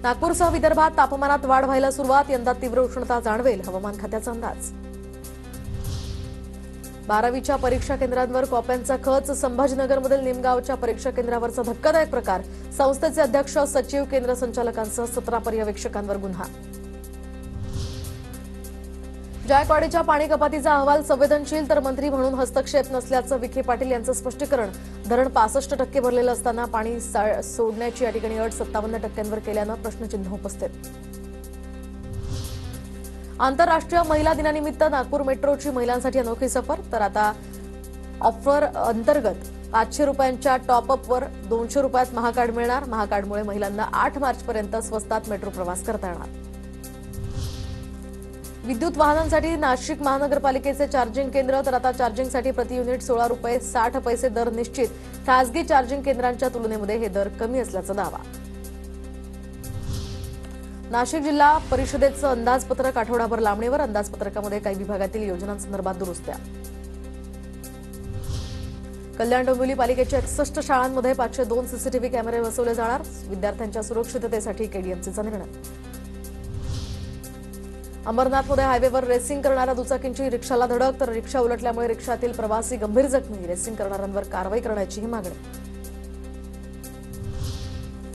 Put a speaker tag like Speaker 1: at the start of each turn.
Speaker 1: नागपूरसह विदर्भात तापमानात वाढ व्हायला सुरुवात, यंदा तीव्र उष्णता जाणवेल, हवामान खात्याचा अंदाज। 12वीच्या परीक्षा केंद्रांवर कॉप्यांचा खच, संभाजीनगरमधील निमगावच्या परीक्षा केंद्रावरचा धक्कादायक प्रकार, संस्थेचे अध्यक्ष सचिव केंद्र संचालकांसह 17 पर्यवेक्षकांवर गुन्हा। जायकवाडीच्या पाणी कपातीचा अहवाल संवेदनशील तर मंत्री म्हणून हस्तक्षेप नसल्याचं विखे पाटील यांचं स्पष्टीकरण। धरण 65% भरलेलं असताना पाणी सोडण्याची या ठिकाणी अट 57% केल्यानं प्रश्नचिन्ह उपस्थित। आंतरराष्ट्रीय महिला दिनानिमित्त नागपूर मेट्रोची महिलांसाठी अनोखी सफर, तर आता ऑफर अंतर्गत 500 रुपयांच्या टॉपअपवर 200 रुपयात महाकार्ड मिळणार। महाकार्डमुळे महिलांना 8 मार्चपर्यंत स्वस्तात मेट्रो प्रवास करता येणार। विद्युत वाहनांसाठी नाशिक महानगरपालिकेचे चार्जिंग केंद्र, तर आता चार्जिंगसाठी प्रति युनिट 16 रुपये 60 पैसे दर निश्चित। खासगी चार्जिंग केंद्रांच्या तुलनेमध्ये हे दर कमी असल्याचा दावा। नाशिक जिल्हा परिषदेचं अंदाजपत्रक आठवडाभर लांबणीवर, अंदाजपत्रकामध्ये काही विभागातील योजनांसंदर्भात दुरुस्त्या। कल्याण डोंबिवली पालिकेच्या 61 शाळांमध्ये 502 सीसीटीव्ही कॅमेरे बसवले जाणार, विद्यार्थ्यांच्या सुरक्षिततेसाठी केडीएमसीचा निर्णय। अंबरनाथमध्ये हायवेवर रेसिंग करणाऱ्या दुचाकींची रिक्षाला धडक, तर रिक्षा उलटल्यामुळे रिक्षातील प्रवासी गंभीर जखमी, रेसिंग करणाऱ्यांवर कारवाई करण्याचीही मागणी।